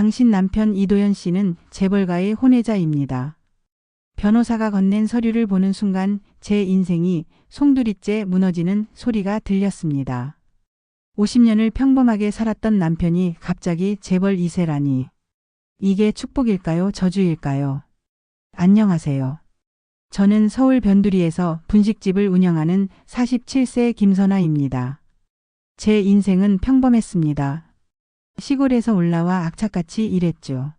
당신 남편 이도현 씨는 재벌가의 혼외자입니다. 변호사가 건넨 서류를 보는 순간 제 인생이 송두리째 무너지는 소리가 들렸습니다. 50년을 평범하게 살았던 남편이 갑자기 재벌 2세라니. 이게 축복일까요? 저주일까요? 안녕하세요. 저는 서울 변두리에서 분식집을 운영하는 47세 김선아입니다. 제 인생은 평범했습니다. 시골에서 올라와 악착같이 일했죠.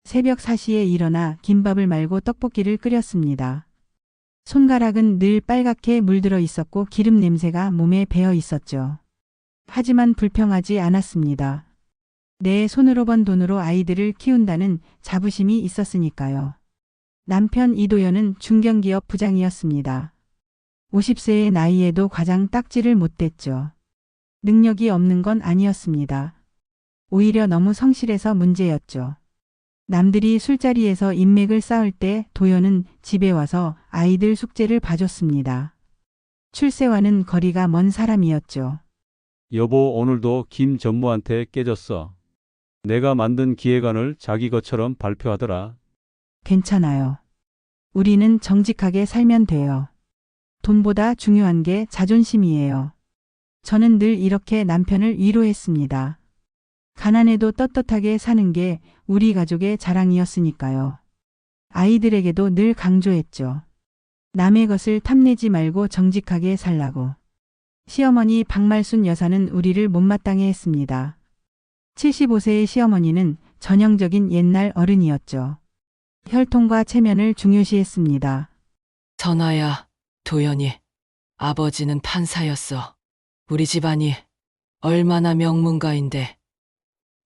새벽 4시에 일어나 김밥을 말고 떡볶이를 끓였습니다. 손가락은 늘 빨갛게 물들어 있었고 기름 냄새가 몸에 배어 있었죠. 하지만 불평하지 않았습니다. 내 손으로 번 돈으로 아이들을 키운다는 자부심이 있었으니까요. 남편 이도현은 중견기업 부장이었습니다. 50세의 나이에도 과장 딱지를 못 댔죠. 능력이 없는 건 아니었습니다. 오히려 너무 성실해서 문제였죠. 남들이 술자리에서 인맥을 쌓을 때 도현은 집에 와서 아이들 숙제를 봐줬습니다. 출세와는 거리가 먼 사람이었죠. 여보, 오늘도 김 전무한테 깨졌어. 내가 만든 기획안을 자기 것처럼 발표하더라. 괜찮아요. 우리는 정직하게 살면 돼요. 돈보다 중요한 게 자존심이에요. 저는 늘 이렇게 남편을 위로했습니다. 가난해도 떳떳하게 사는 게 우리 가족의 자랑이었으니까요. 아이들에게도 늘 강조했죠. 남의 것을 탐내지 말고 정직하게 살라고. 시어머니 박말순 여사는 우리를 못마땅해 했습니다. 75세의 시어머니는 전형적인 옛날 어른이었죠. 혈통과 체면을 중요시했습니다. 선아야, 도연이, 아버지는 판사였어. 우리 집안이 얼마나 명문가인데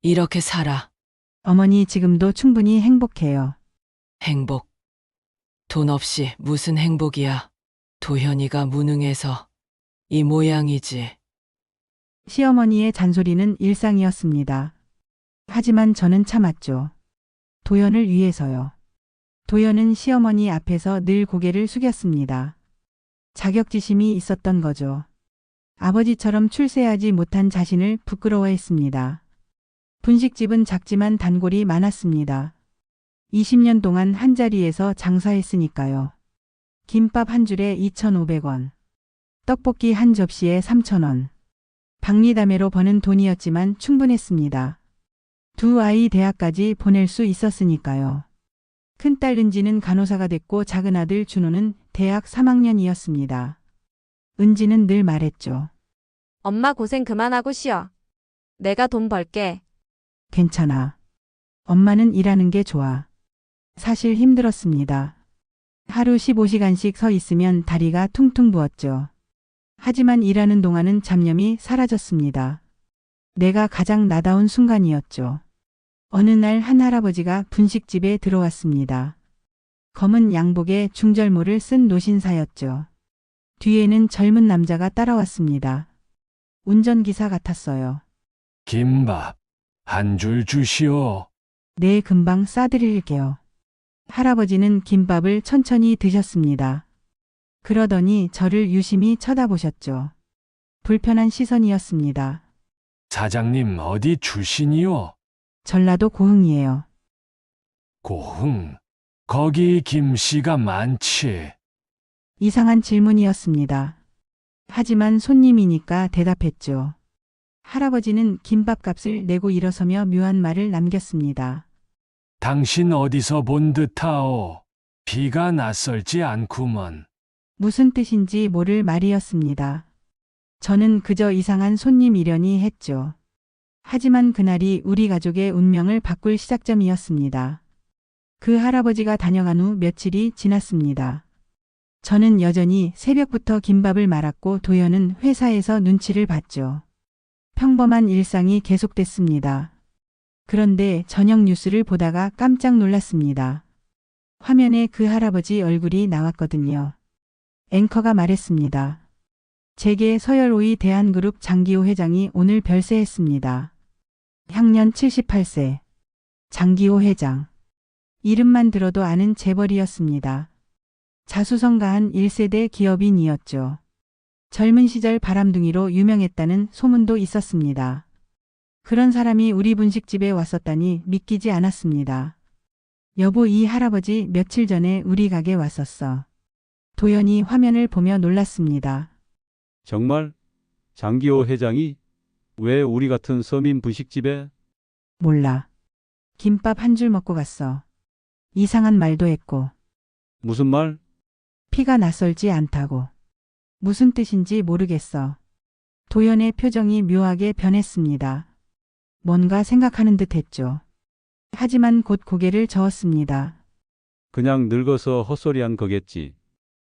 이렇게 살아. 어머니 지금도 충분히 행복해요. 행복. 돈 없이 무슨 행복이야. 도현이가 무능해서 이 모양이지. 시어머니의 잔소리는 일상이었습니다. 하지만 저는 참았죠. 도연을 위해서요. 도연은 시어머니 앞에서 늘 고개를 숙였습니다. 자격지심이 있었던 거죠. 아버지처럼 출세하지 못한 자신을 부끄러워했습니다. 분식집은 작지만 단골이 많았습니다. 20년 동안 한자리에서 장사했으니까요. 김밥 한 줄에 2,500원, 떡볶이 한 접시에 3,000원. 박리담회로 버는 돈이었지만 충분했습니다. 두 아이 대학까지 보낼 수 있었으니까요. 큰딸 은지는 간호사가 됐고 작은 아들 준호는 대학 3학년이었습니다. 은지는 늘 말했죠. 엄마 고생 그만하고 쉬어. 내가 돈 벌게. 괜찮아. 엄마는 일하는 게 좋아. 사실 힘들었습니다. 하루 15시간씩 서 있으면 다리가 퉁퉁 부었죠. 하지만 일하는 동안은 잡념이 사라졌습니다. 내가 가장 나다운 순간이었죠. 어느 날 한 할아버지가 분식집에 들어왔습니다. 검은 양복에 중절모를 쓴 노신사였죠. 뒤에는 젊은 남자가 따라왔습니다. 운전기사 같았어요. 김밥 한 줄 주시오. 네, 금방 싸드릴게요. 할아버지는 김밥을 천천히 드셨습니다. 그러더니 저를 유심히 쳐다보셨죠. 불편한 시선이었습니다. 사장님 어디 출신이요? 전라도 고흥이에요. 고흥. 거기 김씨가 많지. 이상한 질문이었습니다. 하지만 손님이니까 대답했죠. 할아버지는 김밥값을 내고 일어서며 묘한 말을 남겼습니다. 당신 어디서 본 듯하오. 비가 낯설지 않구먼. 무슨 뜻인지 모를 말이었습니다. 저는 그저 이상한 손님이려니 했죠. 하지만 그날이 우리 가족의 운명을 바꿀 시작점이었습니다. 그 할아버지가 다녀간 후 며칠이 지났습니다. 저는 여전히 새벽부터 김밥을 말았고 도연은 회사에서 눈치를 봤죠. 평범한 일상이 계속됐습니다. 그런데 저녁 뉴스를 보다가 깜짝 놀랐습니다. 화면에 그 할아버지 얼굴이 나왔거든요. 앵커가 말했습니다. 재계 서열오이 대한그룹 장기호 회장이 오늘 별세했습니다. 향년 78세. 장기호 회장. 이름만 들어도 아는 재벌이었습니다. 자수성가한 1세대 기업인이었죠. 젊은 시절 바람둥이로 유명했다는 소문도 있었습니다. 그런 사람이 우리 분식집에 왔었다니 믿기지 않았습니다. 여보, 이 할아버지 며칠 전에 우리 가게 왔었어. 도연이 화면을 보며 놀랐습니다. 정말? 장기호 회장이? 왜 우리 같은 서민 분식집에? 몰라. 김밥 한 줄 먹고 갔어. 이상한 말도 했고, 무슨 말? 피가 낯설지 않다고. 무슨 뜻인지 모르겠어. 도연의 표정이 묘하게 변했습니다. 뭔가 생각하는 듯 했죠. 하지만 곧 고개를 저었습니다. 그냥 늙어서 헛소리한 거겠지.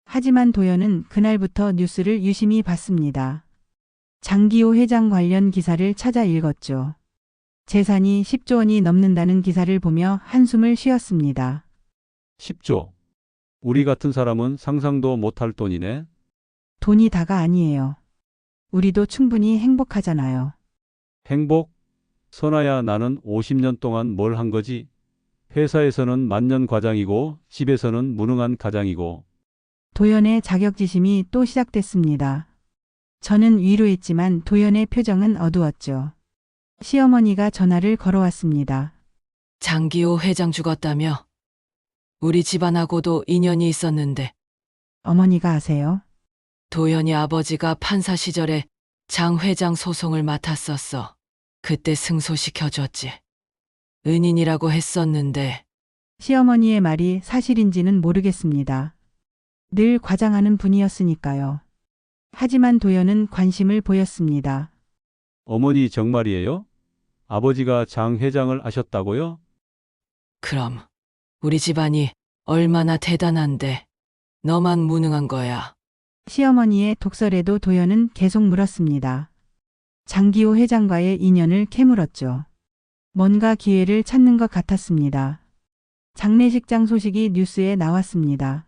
하지만 도연은 그날부터 뉴스를 유심히 봤습니다. 장기호 회장 관련 기사를 찾아 읽었죠. 재산이 10조 원이 넘는다는 기사를 보며 한숨을 쉬었습니다. 10조. 우리 같은 사람은 상상도 못할 돈이네. 돈이 다가 아니에요. 우리도 충분히 행복하잖아요. 행복? 선아야, 나는 50년 동안 뭘 한 거지? 회사에서는 만년 과장이고 집에서는 무능한 가장이고. 도연의 자격지심이 또 시작됐습니다. 저는 위로했지만 도연의 표정은 어두웠죠. 시어머니가 전화를 걸어왔습니다. 장기호 회장 죽었다며? 우리 집안하고도 인연이 있었는데 어머니가 아세요? 도연이 아버지가 판사 시절에 장 회장 소송을 맡았었어. 그때 승소시켜줬지. 은인이라고 했었는데 시어머니의 말이 사실인지는 모르겠습니다. 늘 과장하는 분이었으니까요. 하지만 도연은 관심을 보였습니다. 어머니 정말이에요? 아버지가 장 회장을 아셨다고요? 그럼 우리 집안이 얼마나 대단한데 너만 무능한 거야. 시어머니의 독설에도 도연은 계속 물었습니다. 장기호 회장과의 인연을 캐물었죠. 뭔가 기회를 찾는 것 같았습니다. 장례식장 소식이 뉴스에 나왔습니다.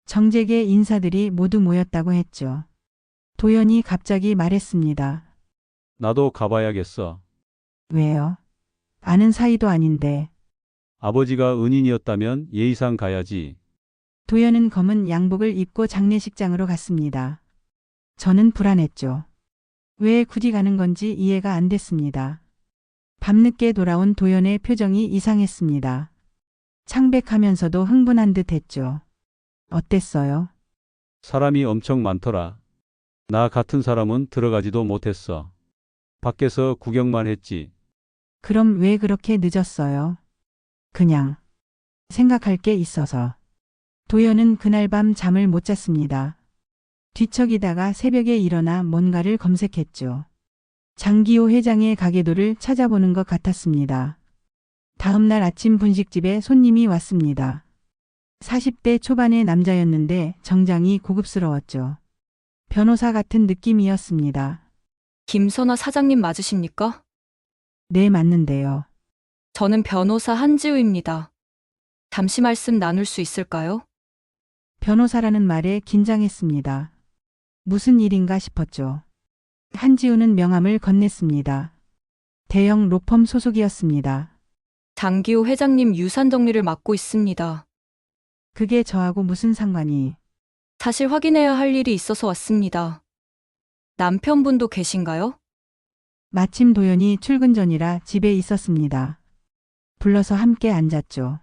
정재계 인사들이 모두 모였다고 했죠. 도연이 갑자기 말했습니다. 나도 가봐야겠어. 왜요? 아는 사이도 아닌데. 아버지가 은인이었다면 예의상 가야지. 도연은 검은 양복을 입고 장례식장으로 갔습니다. 저는 불안했죠. 왜 굳이 가는 건지 이해가 안 됐습니다. 밤늦게 돌아온 도연의 표정이 이상했습니다. 창백하면서도 흥분한 듯 했죠. 어땠어요? 사람이 엄청 많더라. 나 같은 사람은 들어가지도 못했어. 밖에서 구경만 했지. 그럼 왜 그렇게 늦었어요? 그냥 생각할 게 있어서. 도연은 그날 밤 잠을 못 잤습니다. 뒤척이다가 새벽에 일어나 뭔가를 검색했죠. 장기호 회장의 가계도를 찾아보는 것 같았습니다. 다음 날 아침 분식집에 손님이 왔습니다. 40대 초반의 남자였는데 정장이 고급스러웠죠. 변호사 같은 느낌이었습니다. 김선아 사장님 맞으십니까? 네, 맞는데요. 저는 변호사 한지우입니다. 잠시 말씀 나눌 수 있을까요? 변호사라는 말에 긴장했습니다. 무슨 일인가 싶었죠. 한지우는 명함을 건넸습니다. 대형 로펌 소속이었습니다. 장기호 회장님 유산 정리를 맡고 있습니다. 그게 저하고 무슨 상관이? 사실 확인해야 할 일이 있어서 왔습니다. 남편분도 계신가요? 마침 도연이 출근 전이라 집에 있었습니다. 불러서 함께 앉았죠.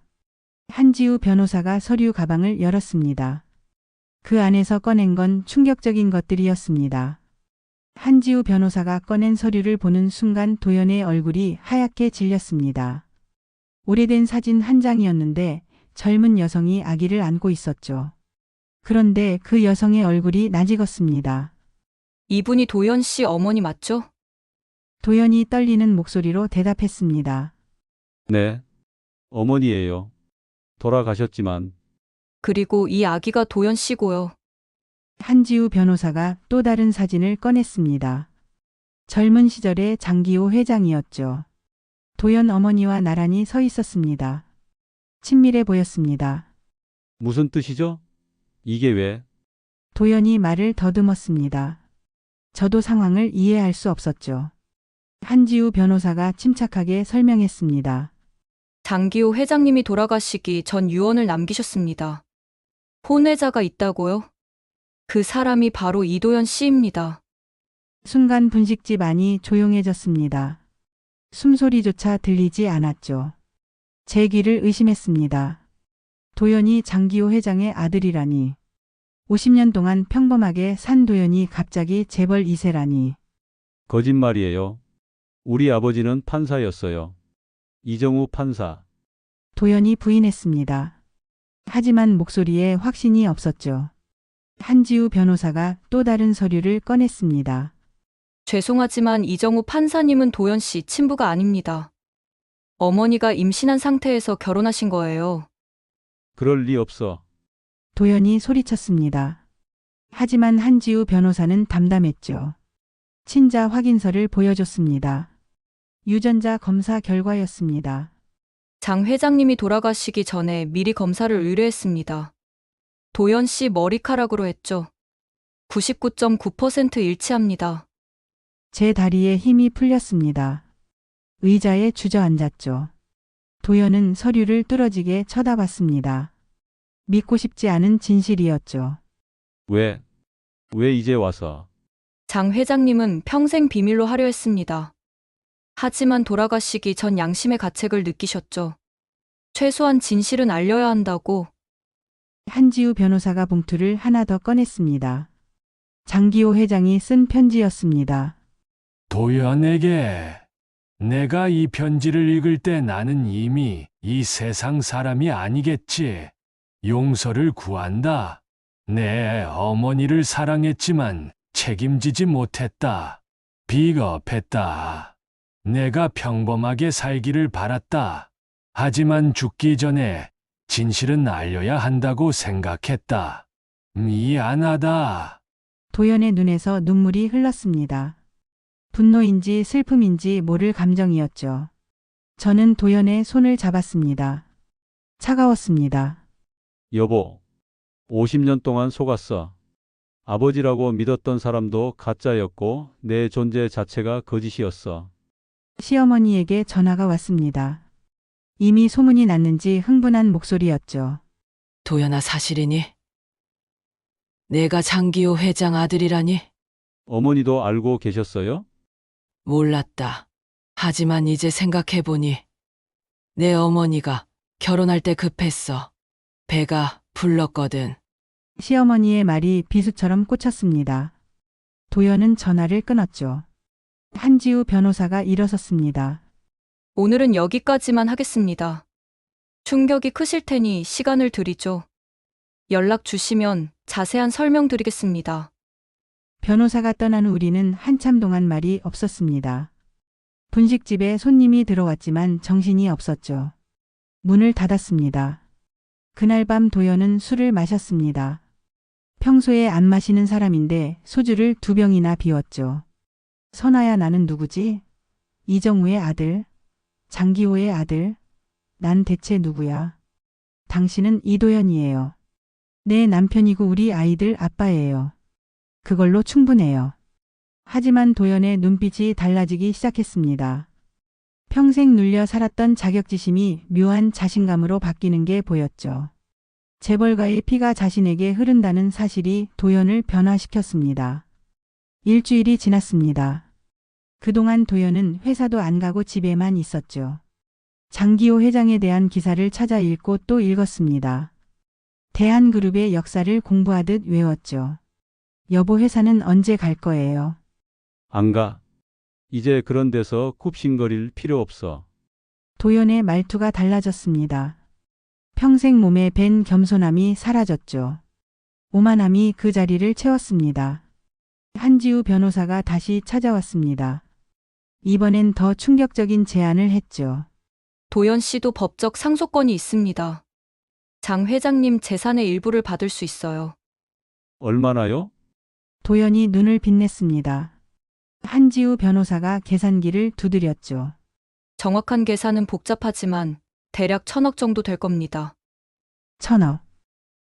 한지우 변호사가 서류 가방을 열었습니다. 그 안에서 꺼낸 건 충격적인 것들이었습니다. 한지우 변호사가 꺼낸 서류를 보는 순간 도연의 얼굴이 하얗게 질렸습니다. 오래된 사진 한 장이었는데 젊은 여성이 아기를 안고 있었죠. 그런데 그 여성의 얼굴이 낯익었습니다. 이분이 도연 씨 어머니 맞죠? 도연이 떨리는 목소리로 대답했습니다. 네. 어머니예요. 돌아가셨지만. 그리고 이 아기가 도연 씨고요. 한지우 변호사가 또 다른 사진을 꺼냈습니다. 젊은 시절의 장기호 회장이었죠. 도연 어머니와 나란히 서 있었습니다. 친밀해 보였습니다. 무슨 뜻이죠? 이게 왜? 도연이 말을 더듬었습니다. 저도 상황을 이해할 수 없었죠. 한지우 변호사가 침착하게 설명했습니다. 장기호 회장님이 돌아가시기 전 유언을 남기셨습니다. 혼외자가 있다고요? 그 사람이 바로 이도연 씨입니다. 순간 분식집 안이 조용해졌습니다. 숨소리조차 들리지 않았죠. 제 귀를 의심했습니다. 도연이 장기호 회장의 아들이라니. 50년 동안 평범하게 산 도연이 갑자기 재벌 2세라니. 거짓말이에요. 우리 아버지는 판사였어요. 이정우 판사. 도연이 부인했습니다. 하지만 목소리에 확신이 없었죠. 한지우 변호사가 또 다른 서류를 꺼냈습니다. 죄송하지만 이정우 판사님은 도연 씨 친부가 아닙니다. 어머니가 임신한 상태에서 결혼하신 거예요. 그럴 리 없어. 도연이 소리쳤습니다. 하지만 한지우 변호사는 담담했죠. 친자 확인서를 보여줬습니다. 유전자 검사 결과였습니다. 장 회장님이 돌아가시기 전에 미리 검사를 의뢰했습니다. 도연 씨 머리카락으로 했죠. 99.9% 일치합니다. 제 다리에 힘이 풀렸습니다. 의자에 주저앉았죠. 도연은 서류를 뚫어지게 쳐다봤습니다. 믿고 싶지 않은 진실이었죠. 왜 이제 와서? 장 회장님은 평생 비밀로 하려 했습니다. 하지만 돌아가시기 전 양심의 가책을 느끼셨죠. 최소한 진실은 알려야 한다고. 한지우 변호사가 봉투를 하나 더 꺼냈습니다. 장기호 회장이 쓴 편지였습니다. 도연에게 내가 이 편지를 읽을 때 나는 이미 이 세상 사람이 아니겠지. 용서를 구한다. 내 어머니를 사랑했지만 책임지지 못했다. 비겁했다. 내가 평범하게 살기를 바랐다. 하지만 죽기 전에 진실은 알려야 한다고 생각했다. 미안하다. 도연의 눈에서 눈물이 흘렀습니다. 분노인지 슬픔인지 모를 감정이었죠. 저는 도연의 손을 잡았습니다. 차가웠습니다. 여보, 50년 동안 속았어. 아버지라고 믿었던 사람도 가짜였고 내 존재 자체가 거짓이었어. 시어머니에게 전화가 왔습니다. 이미 소문이 났는지 흥분한 목소리였죠. 도연아 사실이니? 내가 장기호 회장 아들이라니? 어머니도 알고 계셨어요? 몰랐다. 하지만 이제 생각해보니 내 어머니가 결혼할 때 급했어. 배가 불렀거든. 시어머니의 말이 비수처럼 꽂혔습니다. 도연은 전화를 끊었죠. 한지우 변호사가 일어섰습니다. 오늘은 여기까지만 하겠습니다. 충격이 크실 테니 시간을 드리죠. 연락 주시면 자세한 설명 드리겠습니다. 변호사가 떠난 후 우리는 한참 동안 말이 없었습니다. 분식집에 손님이 들어왔지만 정신이 없었죠. 문을 닫았습니다. 그날 밤 도연은 술을 마셨습니다. 평소에 안 마시는 사람인데 소주를 2병이나 비웠죠. 선아야, 나는 누구지? 이정우의 아들? 장기호의 아들? 난 대체 누구야? 당신은 이도연이에요. 내 남편이고 우리 아이들 아빠예요. 그걸로 충분해요. 하지만 도연의 눈빛이 달라지기 시작했습니다. 평생 눌려 살았던 자격지심이 묘한 자신감으로 바뀌는 게 보였죠. 재벌가의 피가 자신에게 흐른다는 사실이 도연을 변화시켰습니다. 일주일이 지났습니다. 그동안 도연은 회사도 안 가고 집에만 있었죠. 장기호 회장에 대한 기사를 찾아 읽고 또 읽었습니다. 대한그룹의 역사를 공부하듯 외웠죠. 여보, 회사는 언제 갈 거예요? 안 가. 이제 그런 데서 굽신거릴 필요 없어. 도연의 말투가 달라졌습니다. 평생 몸에 밴 겸손함이 사라졌죠. 오만함이 그 자리를 채웠습니다. 한지우 변호사가 다시 찾아왔습니다. 이번엔 더 충격적인 제안을 했죠. 도연 씨도 법적 상속권이 있습니다. 장 회장님 재산의 일부를 받을 수 있어요. 얼마나요? 도연이 눈을 빛냈습니다. 한지우 변호사가 계산기를 두드렸죠. 정확한 계산은 복잡하지만 대략 1,000억 정도 될 겁니다. 1,000억.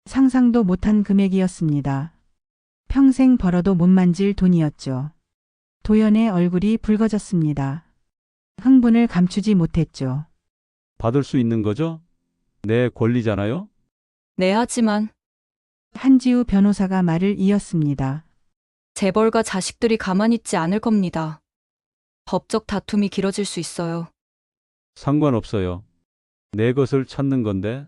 상상도 못한 금액이었습니다. 평생 벌어도 못 만질 돈이었죠. 도연의 얼굴이 붉어졌습니다. 흥분을 감추지 못했죠. 받을 수 있는 거죠? 내 권리잖아요? 네, 하지만 한지우 변호사가 말을 이었습니다. 재벌과 자식들이 가만히 있지 않을 겁니다. 법적 다툼이 길어질 수 있어요. 상관없어요. 내 것을 찾는 건데.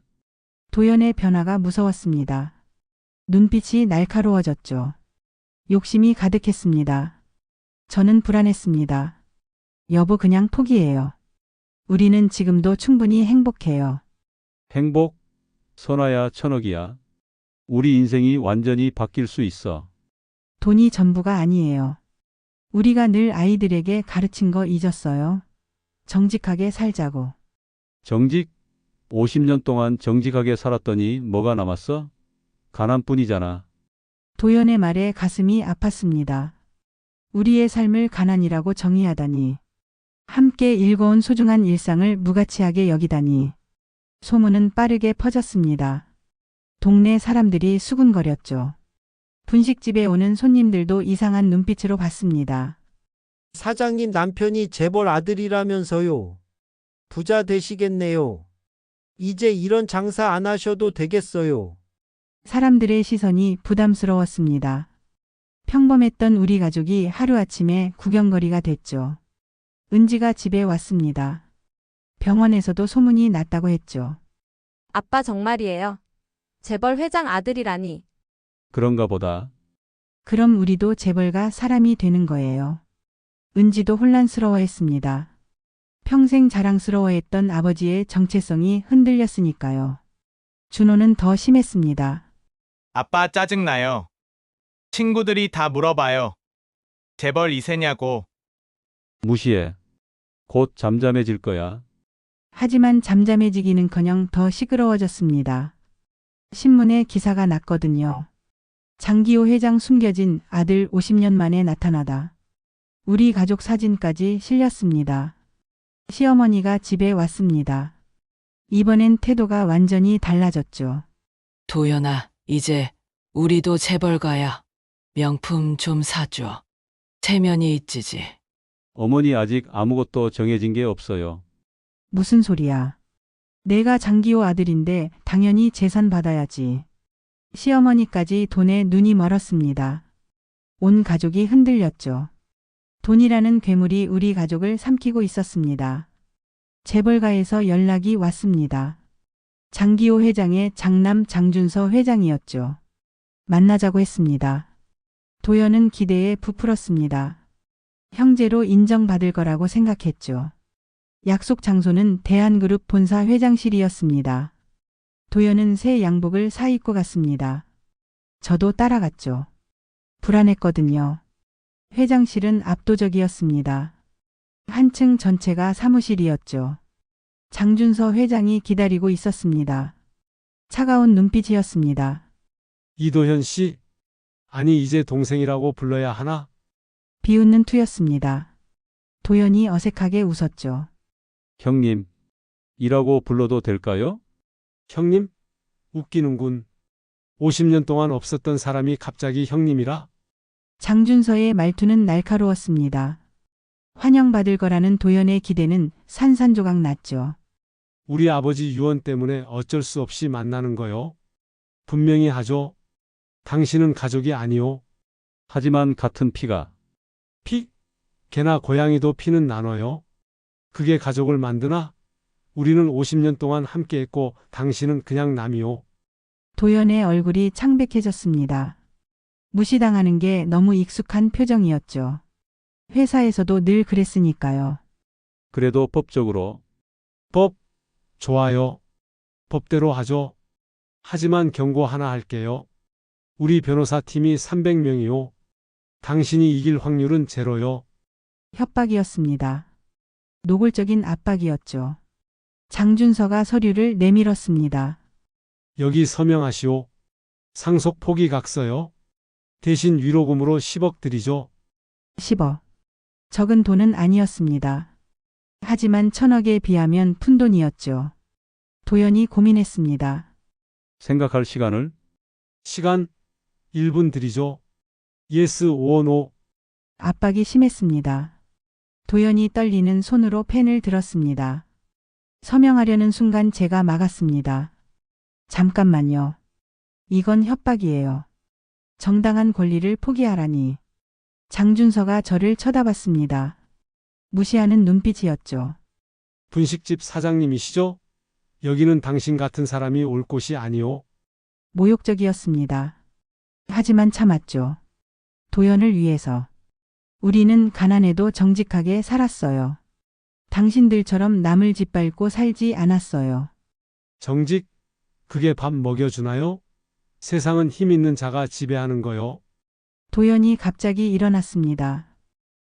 도연의 변화가 무서웠습니다. 눈빛이 날카로워졌죠. 욕심이 가득했습니다. 저는 불안했습니다. 여보, 그냥 포기해요. 우리는 지금도 충분히 행복해요. 행복? 선아야, 1,000억이야. 우리 인생이 완전히 바뀔 수 있어. 돈이 전부가 아니에요. 우리가 늘 아이들에게 가르친 거 잊었어요? 정직하게 살자고. 정직? 50년 동안 정직하게 살았더니 뭐가 남았어? 가난뿐이잖아. 도연의 말에 가슴이 아팠습니다. 우리의 삶을 가난이라고 정의하다니. 함께 일궈온 소중한 일상을 무가치하게 여기다니. 소문은 빠르게 퍼졌습니다. 동네 사람들이 수군거렸죠. 분식집에 오는 손님들도 이상한 눈빛으로 봤습니다. 사장님 남편이 재벌 아들이라면서요. 부자 되시겠네요. 이제 이런 장사 안 하셔도 되겠어요. 사람들의 시선이 부담스러웠습니다. 평범했던 우리 가족이 하루아침에 구경거리가 됐죠. 은지가 집에 왔습니다. 병원에서도 소문이 났다고 했죠. 아빠 정말이에요. 재벌 회장 아들이라니. 그런가 보다. 그럼 우리도 재벌가 사람이 되는 거예요. 은지도 혼란스러워했습니다. 평생 자랑스러워했던 아버지의 정체성이 흔들렸으니까요. 준호는 더 심했습니다. 아빠 짜증나요. 친구들이 다 물어봐요. 재벌 2세냐고. 무시해. 곧 잠잠해질 거야. 하지만 잠잠해지기는커녕 더 시끄러워졌습니다. 신문에 기사가 났거든요. 장기호 회장 숨겨진 아들 50년 만에 나타나다. 우리 가족 사진까지 실렸습니다. 시어머니가 집에 왔습니다. 이번엔 태도가 완전히 달라졌죠. 도연아, 이제 우리도 재벌가야. 명품 좀 사줘. 체면이 있지지. 어머니 아직 아무것도 정해진 게 없어요. 무슨 소리야. 내가 장기호 아들인데 당연히 재산 받아야지. 시어머니까지 돈에 눈이 멀었습니다. 온 가족이 흔들렸죠. 돈이라는 괴물이 우리 가족을 삼키고 있었습니다. 재벌가에서 연락이 왔습니다. 장기호 회장의 장남 장준서 회장이었죠. 만나자고 했습니다. 도연은 기대에 부풀었습니다. 형제로 인정받을 거라고 생각했죠. 약속 장소는 대한그룹 본사 회장실이었습니다. 도연은 새 양복을 사입고 갔습니다. 저도 따라갔죠. 불안했거든요. 회장실은 압도적이었습니다. 한층 전체가 사무실이었죠. 장준서 회장이 기다리고 있었습니다. 차가운 눈빛이었습니다. 이도현 씨? 아니 이제 동생이라고 불러야 하나? 비웃는 투였습니다. 도연이 어색하게 웃었죠. 형님, 이라고 불러도 될까요? 형님? 웃기는군. 50년 동안 없었던 사람이 갑자기 형님이라? 장준서의 말투는 날카로웠습니다. 환영받을 거라는 도연의 기대는 산산조각 났죠. 우리 아버지 유언 때문에 어쩔 수 없이 만나는 거요. 분명히 하죠. 당신은 가족이 아니오. 하지만 같은 피가. 피? 개나 고양이도 피는 나눠요. 그게 가족을 만드나? 우리는 50년 동안 함께했고 당신은 그냥 남이오. 도연의 얼굴이 창백해졌습니다. 무시당하는 게 너무 익숙한 표정이었죠. 회사에서도 늘 그랬으니까요. 그래도 법적으로. 법? 좋아요. 법대로 하죠. 하지만 경고 하나 할게요. 우리 변호사 팀이 300명이요. 당신이 이길 확률은 제로요. 협박이었습니다. 노골적인 압박이었죠. 장준서가 서류를 내밀었습니다. 여기 서명하시오. 상속 포기 각서요. 대신 위로금으로 10억 드리죠. 10억. 적은 돈은 아니었습니다. 하지만 1,000억에 비하면 푼돈이었죠. 도연이 고민했습니다. 생각할 시간을. 시간 1분 드리죠. 예스 or no. 압박이 심했습니다. 도연이 떨리는 손으로 펜을 들었습니다. 서명하려는 순간 제가 막았습니다. 잠깐만요. 이건 협박이에요. 정당한 권리를 포기하라니. 장준서가 저를 쳐다봤습니다. 무시하는 눈빛이었죠. 분식집 사장님이시죠? 여기는 당신 같은 사람이 올 곳이 아니오. 모욕적이었습니다. 하지만 참았죠. 도연을 위해서. 우리는 가난해도 정직하게 살았어요. 당신들처럼 남을 짓밟고 살지 않았어요. 정직? 그게 밥 먹여주나요? 세상은 힘 있는 자가 지배하는 거요. 도연이 갑자기 일어났습니다.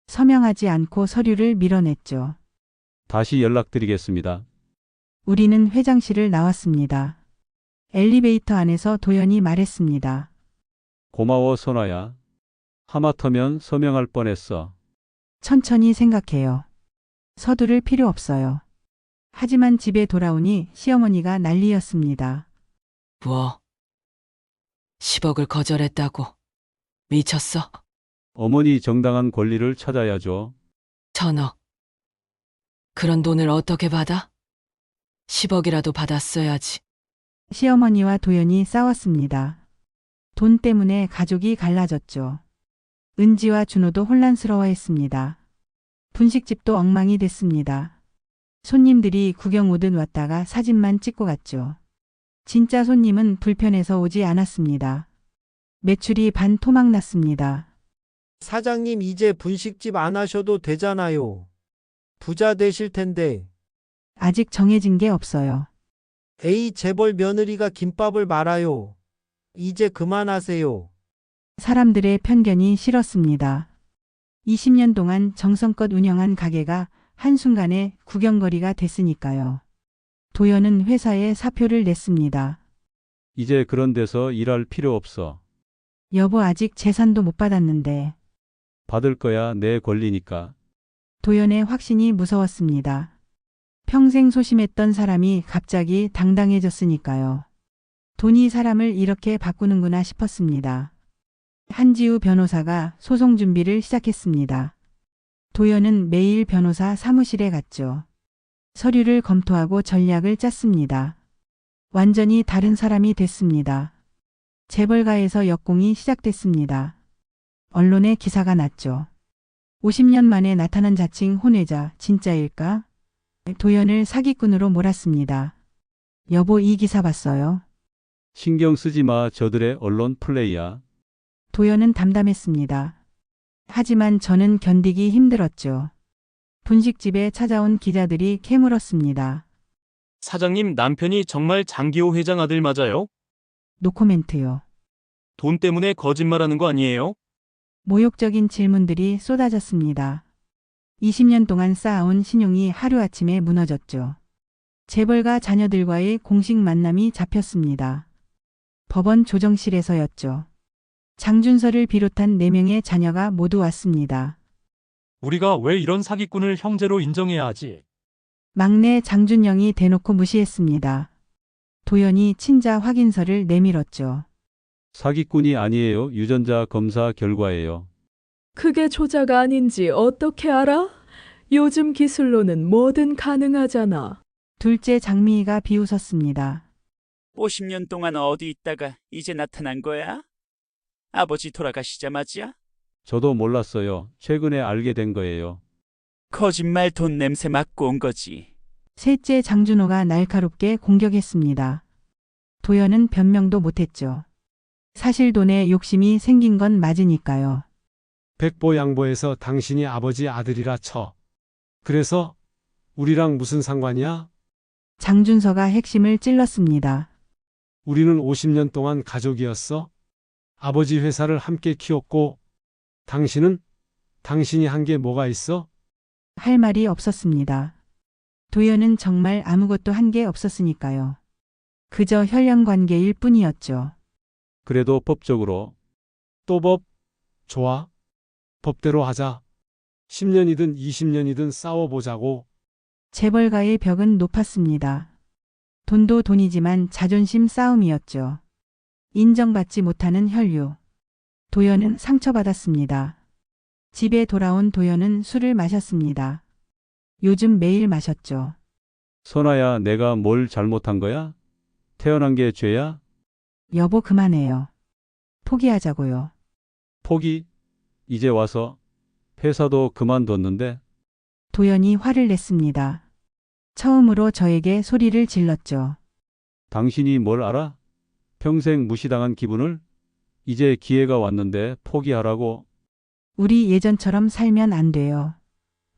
서명하지 않고 서류를 밀어냈죠. 다시 연락드리겠습니다. 우리는 회장실을 나왔습니다. 엘리베이터 안에서 도연이 말했습니다. 고마워, 선아야. 하마터면 서명할 뻔했어. 천천히 생각해요. 서두를 필요 없어요. 하지만 집에 돌아오니 시어머니가 난리였습니다. 뭐? 10억을 거절했다고? 미쳤어? 어머니 정당한 권리를 찾아야죠. 1,000억. 그런 돈을 어떻게 받아? 10억이라도 받았어야지. 시어머니와 도연이 싸웠습니다. 돈 때문에 가족이 갈라졌죠. 은지와 준호도 혼란스러워했습니다. 분식집도 엉망이 됐습니다. 손님들이 구경 오듯 왔다가 사진만 찍고 갔죠. 진짜 손님은 불편해서 오지 않았습니다. 매출이 반토막 났습니다. 사장님 이제 분식집 안 하셔도 되잖아요. 부자 되실 텐데. 아직 정해진 게 없어요. 에이 재벌 며느리가 김밥을 말아요. 이제 그만하세요. 사람들의 편견이 싫었습니다. 20년 동안 정성껏 운영한 가게가 한순간에 구경거리가 됐으니까요. 도연은 회사에 사표를 냈습니다. 이제 그런 데서 일할 필요 없어. 여보 아직 재산도 못 받았는데. 받을 거야, 내 권리니까. 도연의 확신이 무서웠습니다. 평생 소심했던 사람이 갑자기 당당해졌으니까요. 돈이 사람을 이렇게 바꾸는구나 싶었습니다. 한지우 변호사가 소송 준비를 시작했습니다. 도연은 매일 변호사 사무실에 갔죠. 서류를 검토하고 전략을 짰습니다. 완전히 다른 사람이 됐습니다. 재벌가에서 역공이 시작됐습니다. 언론에 기사가 났죠. 50년 만에 나타난 자칭 혼외자 진짜일까? 도연을 사기꾼으로 몰았습니다. 여보 이 기사 봤어요? 신경 쓰지 마, 저들의 언론 플레이야. 도연은 담담했습니다. 하지만 저는 견디기 힘들었죠. 분식집에 찾아온 기자들이 캐물었습니다. 사장님 남편이 정말 장기호 회장 아들 맞아요? 노코멘트요. 돈 때문에 거짓말하는 거 아니에요? 모욕적인 질문들이 쏟아졌습니다. 20년 동안 쌓아온 신용이 하루아침에 무너졌죠. 재벌가 자녀들과의 공식 만남이 잡혔습니다. 법원 조정실에서였죠. 장준서를 비롯한 4명의 자녀가 모두 왔습니다. 우리가 왜 이런 사기꾼을 형제로 인정해야 하지? 막내 장준영이 대놓고 무시했습니다. 도연이 친자 확인서를 내밀었죠. 사기꾼이 아니에요. 유전자 검사 결과예요. 그게 조작 아닌지 어떻게 알아? 요즘 기술로는 뭐든 가능하잖아. 둘째 장미희가 비웃었습니다. 50년 동안 어디 있다가 이제 나타난 거야? 아버지 돌아가시자마자? 저도 몰랐어요. 최근에 알게 된 거예요. 거짓말 돈 냄새 맡고 온 거지. 셋째 장준호가 날카롭게 공격했습니다. 도연은 변명도 못했죠. 사실 돈에 욕심이 생긴 건 맞으니까요. 백보양보해서 당신이 아버지 아들이라 쳐. 그래서 우리랑 무슨 상관이야? 장준서가 핵심을 찔렀습니다. 우리는 50년 동안 가족이었어. 아버지 회사를 함께 키웠고 당신이 한 게 뭐가 있어? 할 말이 없었습니다. 도연은 정말 아무것도 한 게 없었으니까요. 그저 혈연 관계일 뿐이었죠. 그래도 법적으로. 또 법? 좋아. 법대로 하자. 10년이든 20년이든 싸워보자고. 재벌가의 벽은 높았습니다. 돈도 돈이지만 자존심 싸움이었죠. 인정받지 못하는 혈유. 도연은 상처받았습니다. 집에 돌아온 도연은 술을 마셨습니다. 요즘 매일 마셨죠. 선아야, 내가 뭘 잘못한 거야? 태어난 게 죄야? 여보 그만해요. 포기하자고요. 포기? 이제 와서 회사도 그만뒀는데. 도연이 화를 냈습니다. 처음으로 저에게 소리를 질렀죠. 당신이 뭘 알아? 평생 무시당한 기분을? 이제 기회가 왔는데 포기하라고. 우리 예전처럼 살면 안 돼요.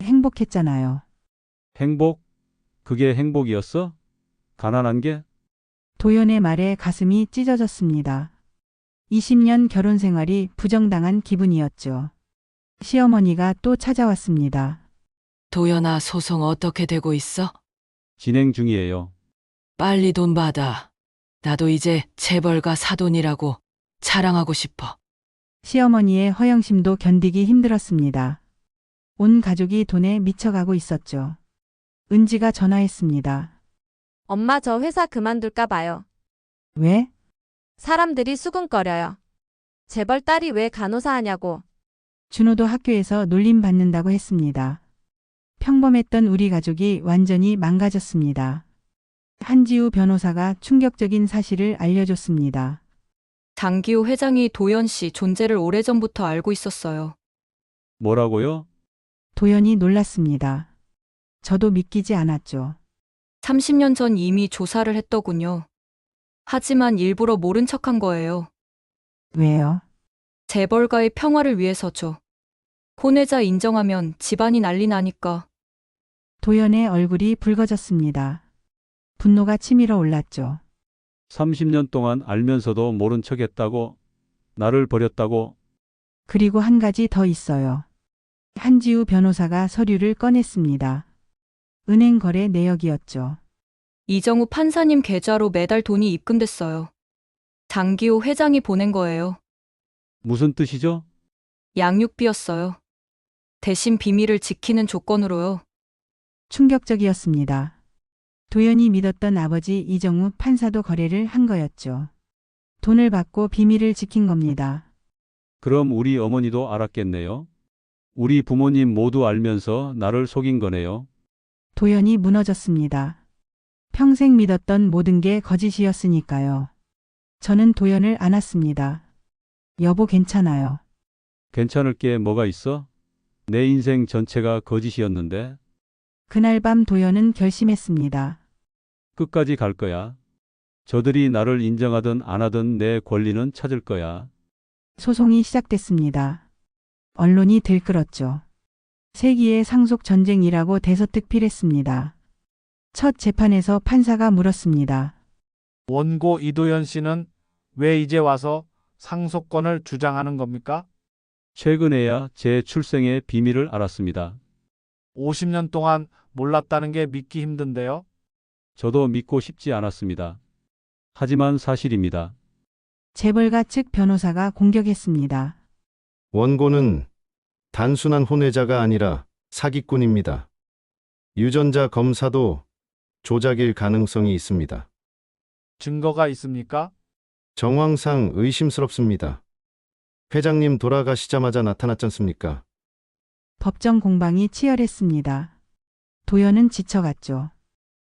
행복했잖아요. 행복? 그게 행복이었어? 가난한 게? 도연의 말에 가슴이 찢어졌습니다. 20년 결혼 생활이 부정당한 기분이었죠. 시어머니가 또 찾아왔습니다. 도연아, 소송 어떻게 되고 있어? 진행 중이에요. 빨리 돈 받아. 나도 이제 재벌가 사돈이라고 자랑하고 싶어. 시어머니의 허영심도 견디기 힘들었습니다. 온 가족이 돈에 미쳐가고 있었죠. 은지가 전화했습니다. 엄마 저 회사 그만둘까 봐요. 왜? 사람들이 수군거려요. 재벌 딸이 왜 간호사 하냐고. 준호도 학교에서 놀림받는다고 했습니다. 평범했던 우리 가족이 완전히 망가졌습니다. 한지우 변호사가 충격적인 사실을 알려줬습니다. 장기호 회장이 도연 씨 존재를 오래전부터 알고 있었어요. 뭐라고요? 도연이 놀랐습니다. 저도 믿기지 않았죠. 30년 전 이미 조사를 했더군요. 하지만 일부러 모른 척한 거예요. 왜요? 재벌가의 평화를 위해서죠. 혼외자 인정하면 집안이 난리 나니까. 도연의 얼굴이 붉어졌습니다. 분노가 치밀어 올랐죠. 30년 동안 알면서도 모른 척 했다고? 나를 버렸다고? 그리고 한 가지 더 있어요. 한지우 변호사가 서류를 꺼냈습니다. 은행 거래 내역이었죠. 이정우 판사님 계좌로 매달 돈이 입금됐어요. 장기호 회장이 보낸 거예요. 무슨 뜻이죠? 양육비였어요. 대신 비밀을 지키는 조건으로요. 충격적이었습니다. 도연이 믿었던 아버지 이정우 판사도 거래를 한 거였죠. 돈을 받고 비밀을 지킨 겁니다. 그럼 우리 어머니도 알았겠네요. 우리 부모님 모두 알면서 나를 속인 거네요. 도연이 무너졌습니다. 평생 믿었던 모든 게 거짓이었으니까요. 저는 도연을 안았습니다. 여보 괜찮아요. 괜찮을 게 뭐가 있어? 내 인생 전체가 거짓이었는데 그날 밤 도연은 결심했습니다. 끝까지 갈 거야. 저들이 나를 인정하든 안 하든 내 권리는 찾을 거야. 소송이 시작됐습니다. 언론이 들끓었죠. 세기의 상속 전쟁이라고 대서특필했습니다. 첫 재판에서 판사가 물었습니다. 원고 이도연 씨는 왜 이제 와서 상속권을 주장하는 겁니까? 최근에야 제 출생의 비밀을 알았습니다. 50년 동안 몰랐다는 게 믿기 힘든데요. 저도 믿고 싶지 않았습니다. 하지만 사실입니다. 재벌가 측 변호사가 공격했습니다. 원고는 단순한 혼외자가 아니라 사기꾼입니다. 유전자 검사도 조작일 가능성이 있습니다. 증거가 있습니까? 정황상 의심스럽습니다. 회장님 돌아가시자마자 나타났지 않습니까? 법정 공방이 치열했습니다. 도연은 지쳐갔죠.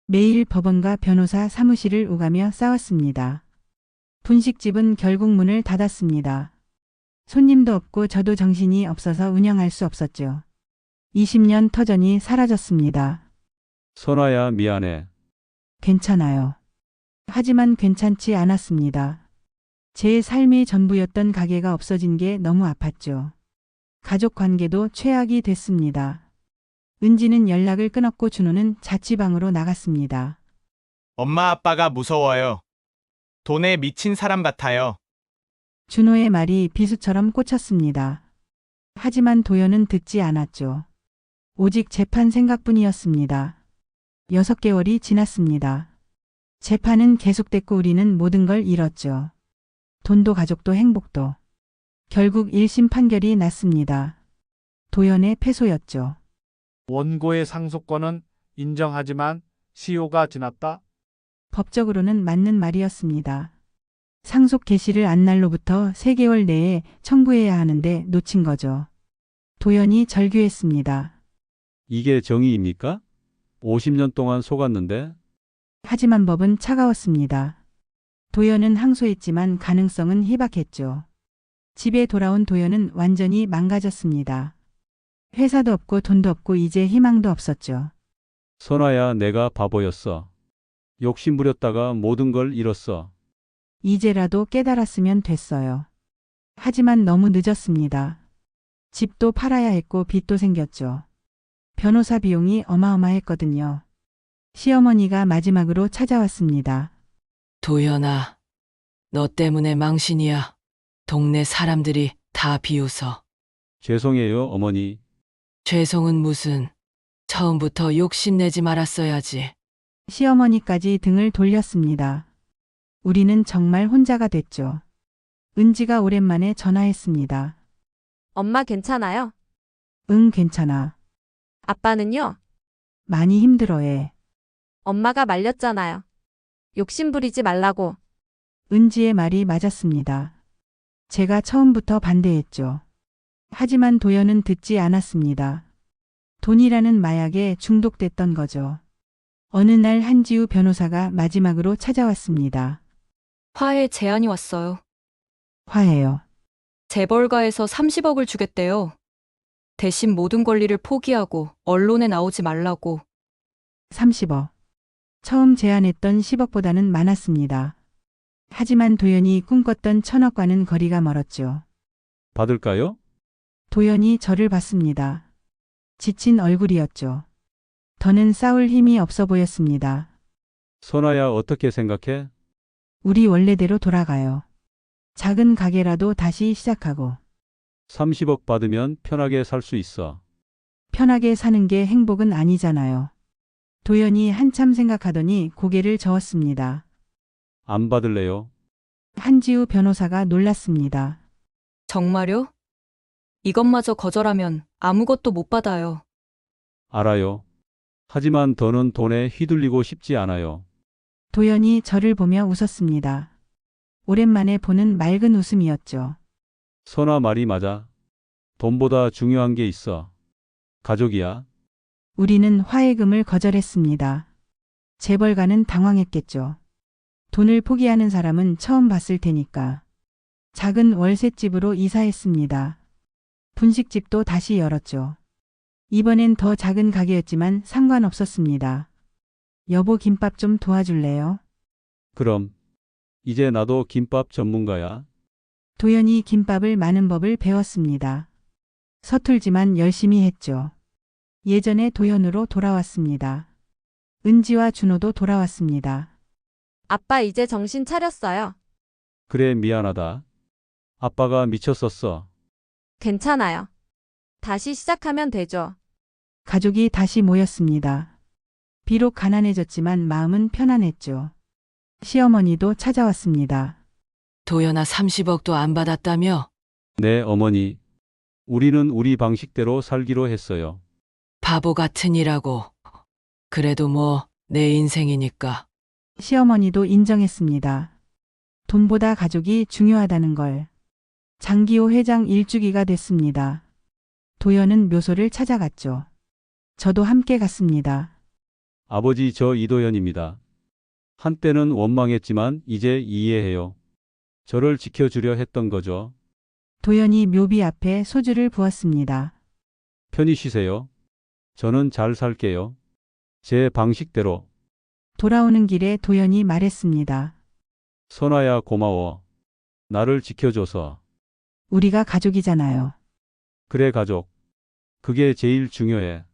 매일 법원과 변호사 사무실을 오가며 싸웠습니다. 분식집은 결국 문을 닫았습니다. 손님도 없고 저도 정신이 없어서 운영할 수 없었죠. 20년 터전이 사라졌습니다. 선아야 미안해. 괜찮아요. 하지만 괜찮지 않았습니다. 제 삶의 전부였던 가게가 없어진 게 너무 아팠죠. 가족 관계도 최악이 됐습니다. 은지는 연락을 끊었고 준호는 자취방으로 나갔습니다. 엄마 아빠가 무서워요. 돈에 미친 사람 같아요. 준호의 말이 비수처럼 꽂혔습니다. 하지만 도연은 듣지 않았죠. 오직 재판 생각뿐이었습니다. 6개월이 지났습니다. 재판은 계속됐고 우리는 모든 걸 잃었죠. 돈도 가족도 행복도. 결국 1심 판결이 났습니다. 도연의 패소였죠. 원고의 상속권은 인정하지만 시효가 지났다. 법적으로는 맞는 말이었습니다. 상속 개시를 한 날로부터 3개월 내에 청구해야 하는데 놓친 거죠. 도연이 절규했습니다. 이게 정의입니까? 50년 동안 속았는데 하지만 법은 차가웠습니다. 도연은 항소했지만 가능성은 희박했죠. 집에 돌아온 도연은 완전히 망가졌습니다. 회사도 없고 돈도 없고 이제 희망도 없었죠. 선아야, 내가 바보였어. 욕심부렸다가 모든 걸 잃었어. 이제라도 깨달았으면 됐어요. 하지만 너무 늦었습니다. 집도 팔아야 했고 빚도 생겼죠. 변호사 비용이 어마어마했거든요. 시어머니가 마지막으로 찾아왔습니다. 도연아, 너 때문에 망신이야. 동네 사람들이 다 비웃어. 죄송해요, 어머니. 죄송은 무슨. 처음부터 욕심내지 말았어야지. 시어머니까지 등을 돌렸습니다. 우리는 정말 혼자가 됐죠. 은지가 오랜만에 전화했습니다. 엄마 괜찮아요? 응, 괜찮아. 아빠는요? 많이 힘들어해. 엄마가 말렸잖아요. 욕심 부리지 말라고. 은지의 말이 맞았습니다. 제가 처음부터 반대했죠. 하지만 도연은 듣지 않았습니다. 돈이라는 마약에 중독됐던 거죠. 어느 날 한지우 변호사가 마지막으로 찾아왔습니다. 화해 제안이 왔어요. 화해요. 재벌가에서 30억을 주겠대요. 대신 모든 권리를 포기하고 언론에 나오지 말라고. 30억. 처음 제안했던 10억보다는 많았습니다. 하지만 도연이 꿈꿨던 1000억과는 거리가 멀었죠. 받을까요? 도연이 저를 봤습니다. 지친 얼굴이었죠. 더는 싸울 힘이 없어 보였습니다. 선아야, 어떻게 생각해? 우리 원래대로 돌아가요. 작은 가게라도 다시 시작하고 30억 받으면 편하게 살 수 있어. 편하게 사는 게 행복은 아니잖아요. 도연이 한참 생각하더니 고개를 저었습니다. 안 받을래요? 한지우 변호사가 놀랐습니다. 정말요? 이것마저 거절하면 아무것도 못 받아요. 알아요. 하지만 더는 돈에 휘둘리고 싶지 않아요. 도연이 저를 보며 웃었습니다. 오랜만에 보는 맑은 웃음이었죠. 선아 말이 맞아. 돈보다 중요한 게 있어. 가족이야. 우리는 화해금을 거절했습니다. 재벌가는 당황했겠죠. 돈을 포기하는 사람은 처음 봤을 테니까. 작은 월셋집으로 이사했습니다. 분식집도 다시 열었죠. 이번엔 더 작은 가게였지만 상관없었습니다. 여보, 김밥 좀 도와줄래요? 그럼 이제 나도 김밥 전문가야. 도연이 김밥을 마는 법을 배웠습니다. 서툴지만 열심히 했죠. 예전의 도연으로 돌아왔습니다. 은지와 준호도 돌아왔습니다. 아빠 이제 정신 차렸어요. 그래, 미안하다. 아빠가 미쳤었어. 괜찮아요. 다시 시작하면 되죠. 가족이 다시 모였습니다. 비록 가난해졌지만 마음은 편안했죠. 시어머니도 찾아왔습니다. 도연아, 30억도 안 받았다며? 네, 어머니. 우리는 우리 방식대로 살기로 했어요. 바보 같으니라고. 그래도 뭐 내 인생이니까. 시어머니도 인정했습니다. 돈보다 가족이 중요하다는 걸. 장기호 회장 일주기가 됐습니다. 도연은 묘소를 찾아갔죠. 저도 함께 갔습니다. 아버지, 저 이도현입니다. 한때는 원망했지만 이제 이해해요. 저를 지켜주려 했던 거죠. 도연이 묘비 앞에 소주를 부었습니다. 편히 쉬세요. 저는 잘 살게요. 제 방식대로. 돌아오는 길에 도연이 말했습니다. 선아야, 고마워. 나를 지켜줘서. 우리가 가족이잖아요. 그래, 가족. 그게 제일 중요해.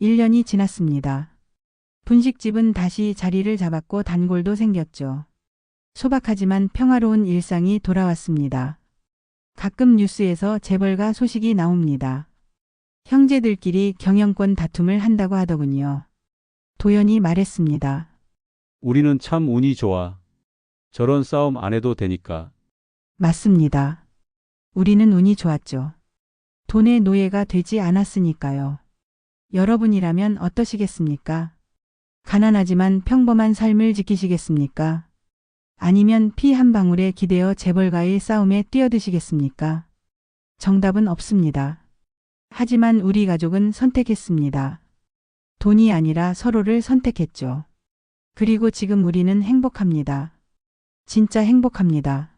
1년이 지났습니다. 분식집은 다시 자리를 잡았고 단골도 생겼죠. 소박하지만 평화로운 일상이 돌아왔습니다. 가끔 뉴스에서 재벌가 소식이 나옵니다. 형제들끼리 경영권 다툼을 한다고 하더군요. 도연이 말했습니다. 우리는 참 운이 좋아. 저런 싸움 안 해도 되니까. 맞습니다. 우리는 운이 좋았죠. 돈의 노예가 되지 않았으니까요. 여러분이라면 어떠시겠습니까? 가난하지만 평범한 삶을 지키시겠습니까? 아니면 피 한 방울에 기대어 재벌가의 싸움에 뛰어드시겠습니까? 정답은 없습니다. 하지만 우리 가족은 선택했습니다. 돈이 아니라 서로를 선택했죠. 그리고 지금 우리는 행복합니다. 진짜 행복합니다.